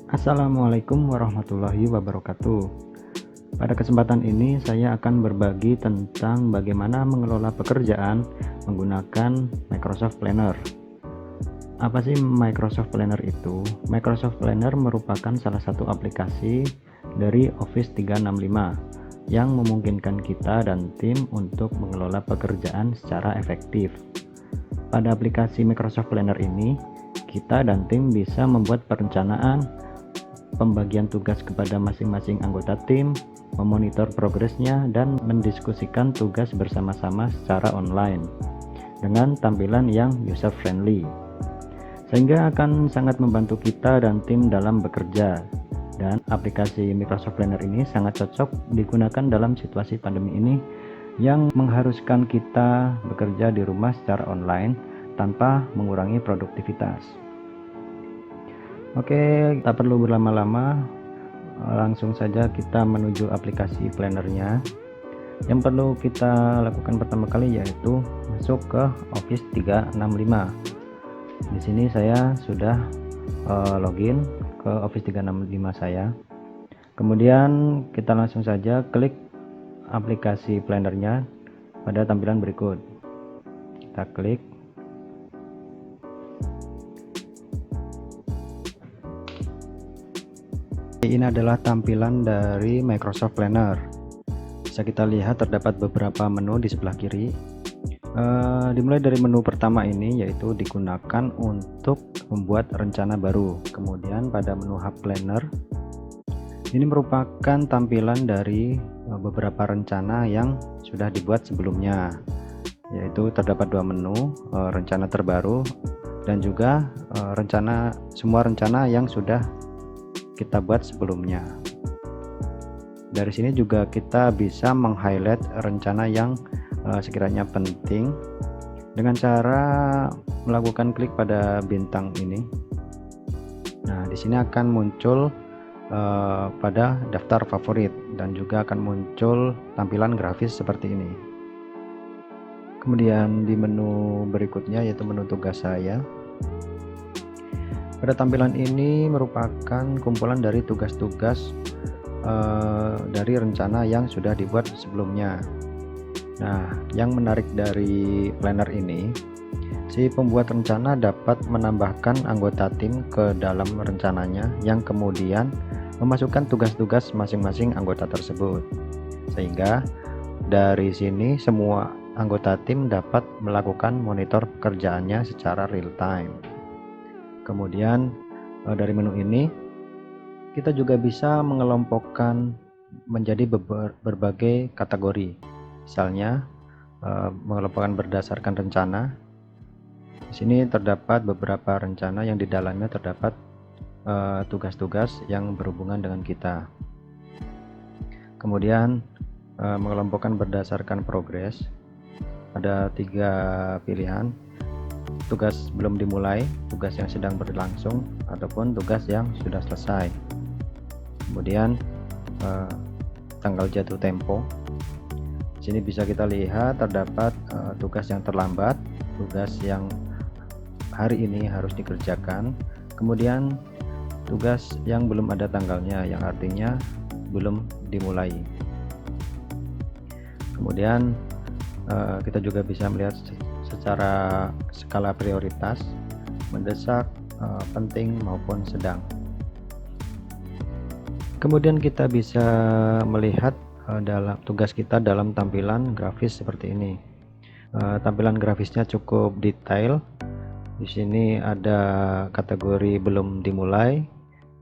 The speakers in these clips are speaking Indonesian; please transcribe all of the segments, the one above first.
Assalamualaikum warahmatullahi wabarakatuh. Pada kesempatan ini saya akan berbagi tentang bagaimana mengelola pekerjaan menggunakan Microsoft Planner. Apa sih Microsoft Planner itu? Microsoft Planner merupakan salah satu aplikasi dari Office 365 yang memungkinkan kita dan tim untuk mengelola pekerjaan secara efektif. Pada aplikasi Microsoft Planner ini, kita dan tim bisa membuat perencanaan, pembagian tugas kepada masing-masing anggota tim, memonitor progresnya, dan mendiskusikan tugas bersama-sama secara online dengan tampilan yang user friendly, sehingga akan sangat membantu kita dan tim dalam bekerja. Dan aplikasi Microsoft Planner ini sangat cocok digunakan dalam situasi pandemi ini yang mengharuskan kita bekerja di rumah secara online tanpa mengurangi produktivitas. Oke, tak perlu berlama-lama, langsung saja kita menuju aplikasi plannernya. Yang perlu kita lakukan pertama kali yaitu masuk ke Office 365. Di sini saya sudah login ke Office 365 saya. Kemudian kita langsung saja klik aplikasi plannernya pada tampilan berikut. Kita klik. Ini adalah tampilan dari Microsoft Planner. Bisa kita lihat terdapat beberapa menu di sebelah kiri. Dimulai dari menu pertama ini, yaitu digunakan untuk membuat rencana baru. Kemudian pada menu Hub Planner, ini merupakan tampilan dari beberapa rencana yang sudah dibuat sebelumnya, yaitu terdapat dua menu, rencana terbaru dan juga semua rencana yang sudah kita buat sebelumnya. Dari sini juga kita bisa meng-highlight rencana yang sekiranya penting dengan cara melakukan klik pada bintang ini. Nah, di sini akan muncul pada daftar favorit dan juga akan muncul tampilan grafis seperti ini. Kemudian di menu berikutnya yaitu menu tugas saya. Pada tampilan ini merupakan kumpulan dari tugas-tugas dari rencana yang sudah dibuat sebelumnya. Nah, yang menarik dari planner ini, si pembuat rencana dapat menambahkan anggota tim ke dalam rencananya yang kemudian memasukkan tugas-tugas masing-masing anggota tersebut, sehingga dari sini semua anggota tim dapat melakukan monitor pekerjaannya secara real time. Kemudian dari menu ini kita juga bisa mengelompokkan menjadi berbagai kategori. Misalnya mengelompokkan berdasarkan rencana. Di sini terdapat beberapa rencana yang di dalamnya terdapat tugas-tugas yang berhubungan dengan kita. Kemudian mengelompokkan berdasarkan progres. Ada 3 pilihan. Tugas belum dimulai, tugas yang sedang berlangsung, ataupun tugas yang sudah selesai. Kemudian tanggal jatuh tempo. Di sini bisa kita lihat terdapat tugas yang terlambat, tugas yang hari ini harus dikerjakan, kemudian tugas yang belum ada tanggalnya, yang artinya belum dimulai. Kemudian kita juga bisa melihat secara skala prioritas, mendesak, penting maupun sedang. Kemudian kita bisa melihat dalam tugas kita dalam tampilan grafis seperti ini. Tampilan grafisnya cukup detail. Di sini ada kategori belum dimulai,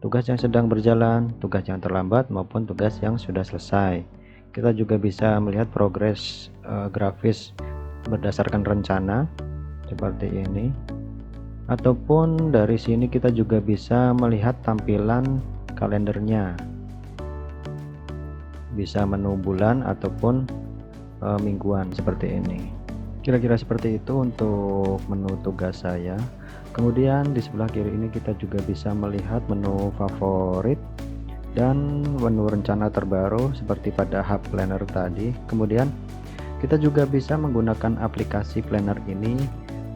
tugas yang sedang berjalan, tugas yang terlambat maupun tugas yang sudah selesai. Kita juga bisa melihat progres grafis berdasarkan rencana seperti ini, ataupun dari sini kita juga bisa melihat tampilan kalendernya, bisa menu bulan ataupun mingguan seperti ini. Kira-kira seperti itu untuk menu tugas saya. Kemudian di sebelah kiri ini kita juga bisa melihat menu favorit dan menu rencana terbaru seperti pada Hub Planner tadi. Kemudian kita juga bisa menggunakan aplikasi planner ini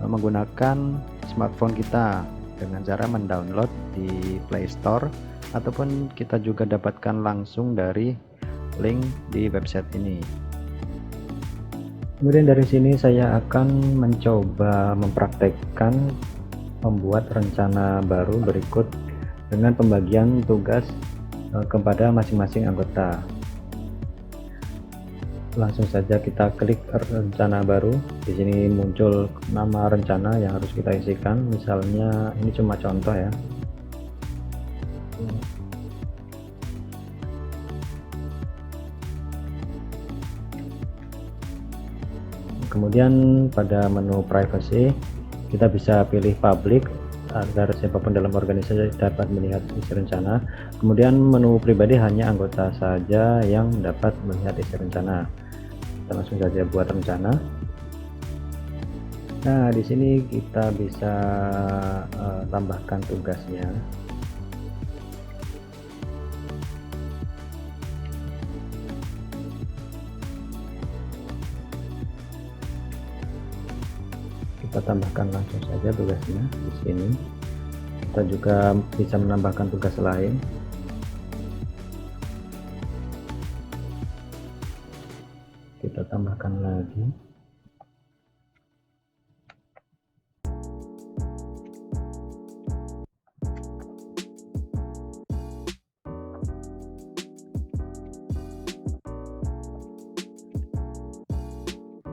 menggunakan smartphone kita. dengan cara mendownload di Play Store ataupun kita juga dapatkan langsung dari link di website ini. Kemudian dari sini saya akan mencoba mempraktekkan membuat rencana baru berikut dengan pembagian tugas kepada masing-masing anggota. Langsung saja kita klik rencana baru. Di sini muncul nama rencana yang harus kita isikan. Misalnya ini cuma contoh ya. Kemudian pada menu privacy kita bisa pilih public agar siapapun dalam organisasi dapat melihat isi rencana. Kemudian menu pribadi hanya anggota saja yang dapat melihat isi rencana. Kita langsung saja buat rencana. Nah, di sini kita bisa tambahkan tugasnya. Kita tambahkan langsung saja tugasnya di sini. Kita juga bisa menambahkan tugas lain. Kita tambahkan lagi.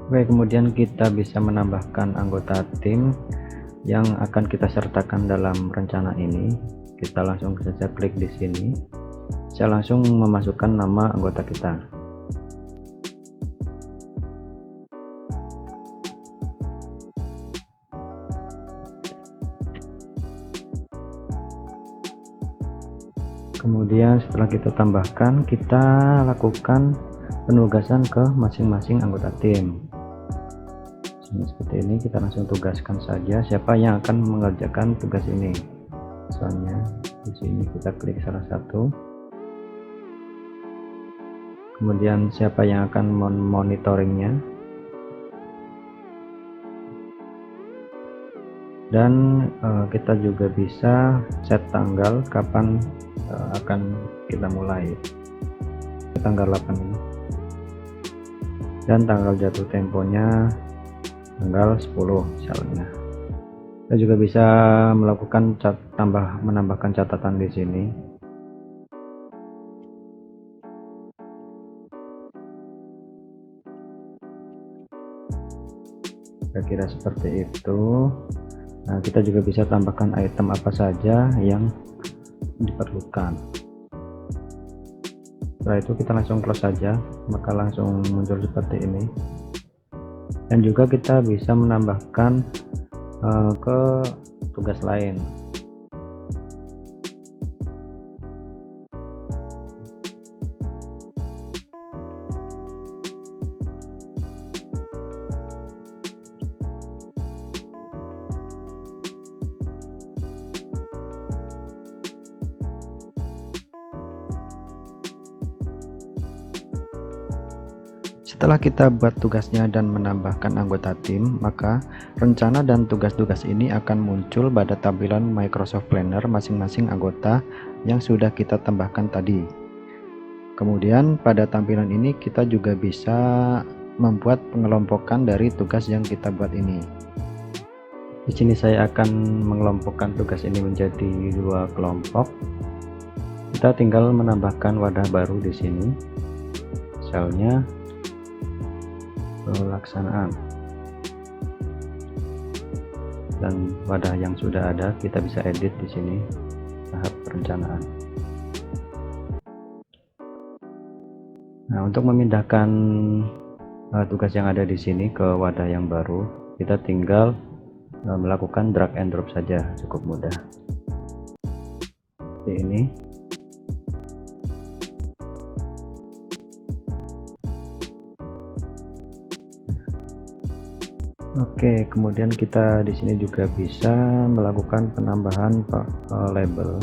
Oke, kemudian kita bisa menambahkan anggota tim yang akan kita sertakan dalam rencana ini. Kita langsung saja klik di sini. Saya langsung memasukkan nama anggota kita. Kemudian setelah kita tambahkan, kita lakukan penugasan ke masing-masing anggota tim. Seperti ini, kita langsung tugaskan saja siapa yang akan mengerjakan tugas ini. Misalnya di sini kita klik salah satu. Kemudian siapa yang akan memonitoringnya. Dan kita juga bisa set tanggal kapan akan kita mulai. Tanggal 8 ini. Dan tanggal jatuh temponya tanggal 10 misalnya. Kita juga bisa melakukan menambahkan catatan di sini. Kira-kira seperti itu. Nah, kita juga bisa tambahkan item apa saja yang diperlukan. Setelah itu kita langsung close saja, maka langsung muncul seperti ini. Dan juga kita bisa menambahkan ke tugas lain. Setelah kita buat tugasnya dan menambahkan anggota tim, maka rencana dan tugas-tugas ini akan muncul pada tampilan Microsoft Planner masing-masing anggota yang sudah kita tambahkan tadi. Kemudian pada tampilan ini kita juga bisa membuat pengelompokan dari tugas yang kita buat ini. Di sini saya akan mengelompokkan tugas ini menjadi 2 kelompok. Kita tinggal menambahkan wadah baru di sini. Misalnya pelaksanaan, dan wadah yang sudah ada kita bisa edit di sini tahap perencanaan. Nah, untuk memindahkan tugas yang ada di sini ke wadah yang baru, kita tinggal melakukan drag and drop saja, cukup mudah. Seperti ini. Oke, kemudian kita di sini juga bisa melakukan penambahan label.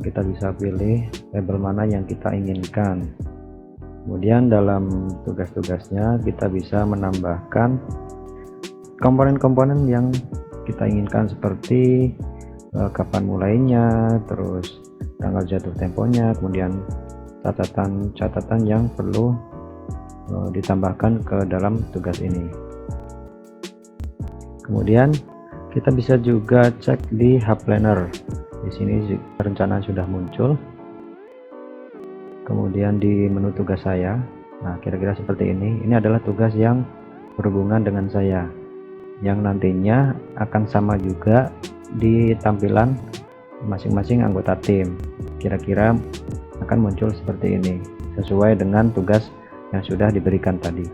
Kita bisa pilih label mana yang kita inginkan. Kemudian dalam tugas-tugasnya kita bisa menambahkan komponen-komponen yang kita inginkan, seperti kapan mulainya, terus tanggal jatuh temponya, kemudian catatan-catatan yang perlu ditambahkan ke dalam tugas ini. Kemudian kita bisa juga cek di Hub Planner. Di sini rencana sudah muncul. Kemudian di menu tugas saya, nah kira-kira seperti ini. Ini adalah tugas yang berhubungan dengan saya, yang nantinya akan sama juga di tampilan masing-masing anggota tim. Kira-kira akan muncul seperti ini, sesuai dengan tugas yang sudah diberikan tadi.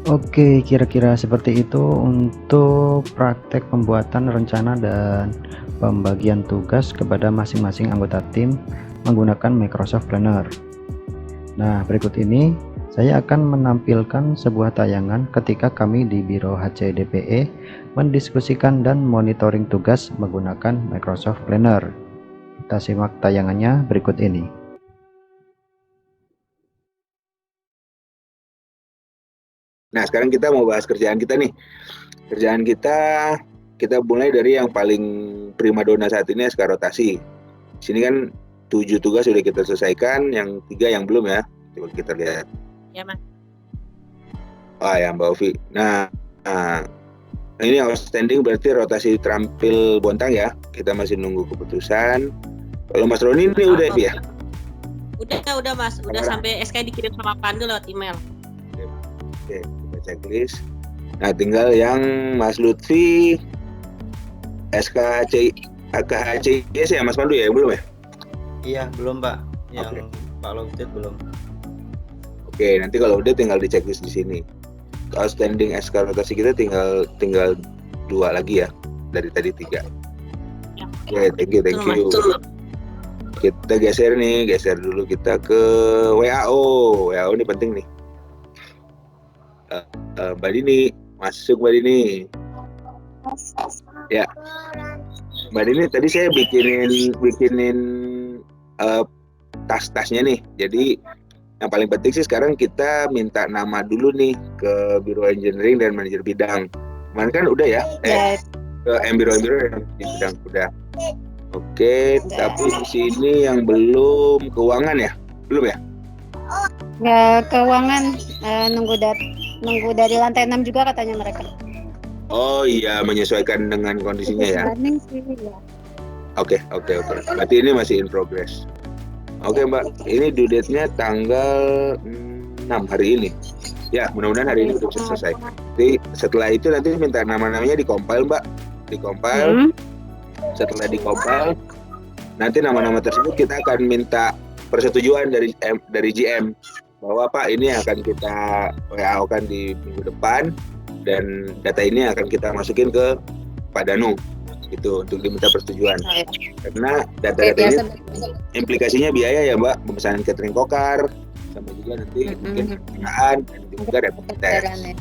Oke, kira-kira seperti itu untuk praktek pembuatan rencana dan pembagian tugas kepada masing-masing anggota tim menggunakan Microsoft Planner. Nah, berikut ini saya akan menampilkan sebuah tayangan ketika kami di Biro HCDPE mendiskusikan dan monitoring tugas menggunakan Microsoft Planner. Kita simak tayangannya berikut ini. Nah, sekarang kita mau bahas kerjaan kita nih. Kerjaan kita mulai dari yang paling primadona saat ini, SK rotasi. Di sini kan 7 tugas sudah kita selesaikan, yang 3 yang belum ya. Coba kita lihat. Ya, Mas. Ya, Mbak Ovi. Nah, ini outstanding berarti rotasi terampil Bontang ya. Kita masih nunggu keputusan. Kalau Mas Roni ini udah ya? Udah Mas. Udah sampai SK dikirim sama Pandu lewat email. Oke, kita checklist. Nah, tinggal yang Mas Lutfi SKHCS ya Mas Pandu ya, belum ya? Iya, belum Pak. Yang Oke. Pak Lofted belum. Oke, nanti kalau udah tinggal di checklist di sini. Outstanding SK rotasi kita tinggal 2 lagi ya, dari tadi 3. Ya. Oke, thank you. Kita geser dulu kita ke WAO. WAO ini penting nih. Mbak Dini, masuk Mbak Dini. Ya, Mbak Dini tadi saya bikinin tas-tasnya nih. Jadi yang paling penting sih sekarang kita minta nama dulu nih ke Biro Engineering dan Manajer Bidang. Kemarin kan udah ya? Ke Biro yang di bidang udah. Oke, tapi di sini yang belum keuangan ya? Belum ya? Nggak keuangan, nunggu dari lantai 6 juga katanya mereka. Oh iya, menyesuaikan dengan kondisinya ya. Oke. Berarti ini masih in progress. Oke Mbak, ini due date-nya tanggal 6 hari ini. Ya, mudah-mudahan hari ini sudah selesai. Jadi setelah itu nanti minta nama-namanya dikompil Mbak. Setelah dikompil, nanti nama-nama tersebut kita akan minta persetujuan dari GM bahwa Pak ini akan kita WA-kan di minggu depan dan data ini akan kita masukin ke Pak Danu gitu untuk diminta persetujuan. Karena data-data ini implikasinya biaya ya Mbak, pemesanan catering kokar sama juga nanti mungkin penggunaan dan juga rapid test.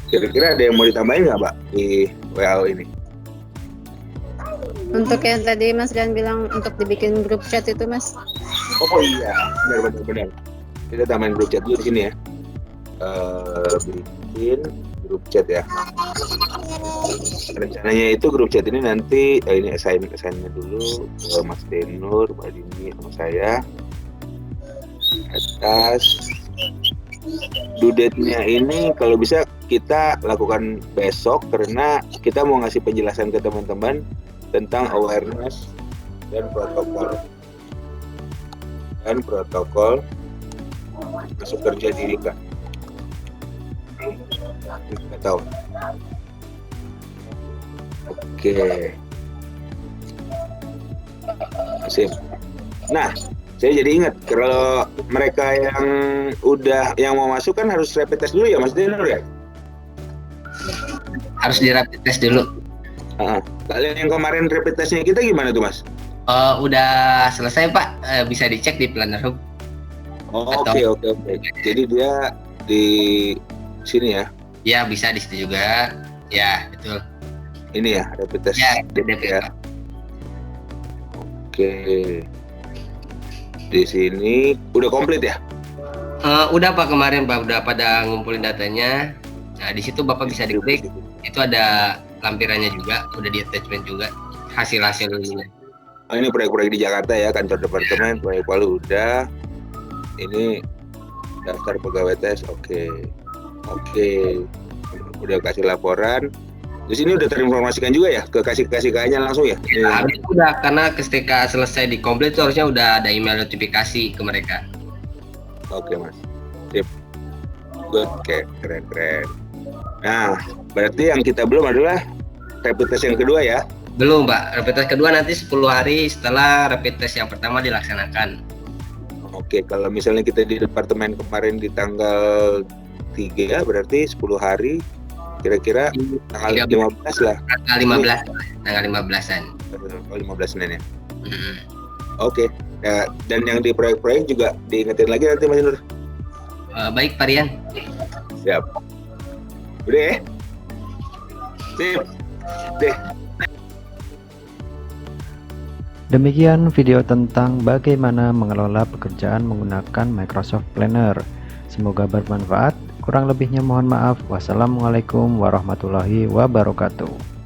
Kira-kira ada yang mau ditambahin nggak Mbak di WAO ini? Untuk yang tadi Mas Gan bilang untuk dibikin grup chat itu Mas. Oh iya, benar. Kita tambahin grup chat dulu di sini ya. Bikin grup chat ya. Rencananya itu grup chat ini nanti ini assignment dulu ke Mas Denur, Mbak Dini, sama saya. Atas due date-nya ini kalau bisa kita lakukan besok karena kita mau ngasih penjelasan ke teman-teman tentang awareness dan protokol masuk kerja di Rika. Kita tahu. Oke. Sip. Nah, saya jadi ingat kalau mereka yang mau masuk kan harus rapid test dulu ya Mas Denur ya? Harus di rapid test dulu. Kalian yang kemarin rapid testnya kita gimana tuh Mas? Udah selesai Pak, bisa dicek di Planner Hub. Oke. Jadi dia di sini ya? Ya bisa di situ juga. Ya betul. Ini ya rapid test. Ya, ya. Oke. Di sini udah komplit ya? Udah Pak kemarin Pak, udah pada ngumpulin datanya. Nah di situ Bapak bisa diklik. Itu ada lampirannya juga, udah di attachment juga hasil-hasilnya. Oh, ini proyek-proyek di Jakarta ya, kantor departemen, proyek Palu udah. Ini daftar pegawai tes, oke. Udah kasih laporan. Terus ini udah terinformasikan juga ya ke kasih KA-nya langsung ya? Nah, udah, karena ketika selesai di komplit itu harusnya udah ada email notifikasi ke mereka. Oke mas, sip. Good, oke, keren. Nah, berarti yang kita belum adalah rapid test yang kedua ya? Belum, Pak. Rapid test kedua nanti 10 hari setelah rapid test yang pertama dilaksanakan. Oke, kalau misalnya kita di departemen kemarin di tanggal 3, berarti 10 hari, kira-kira tanggal 15 lah. Tanggal 15, tanggal 15-an. Oh, 15 Senin ya? Mm-hmm. Oke, ya, dan yang di proyek-proyek juga diingetin lagi nanti Mas Nur. Baik, Pak Rian. Siap. Udah ya? Sip. Deh. Demikian video tentang bagaimana mengelola pekerjaan menggunakan Microsoft Planner. Semoga bermanfaat. Kurang lebihnya mohon maaf. Wassalamualaikum warahmatullahi wabarakatuh.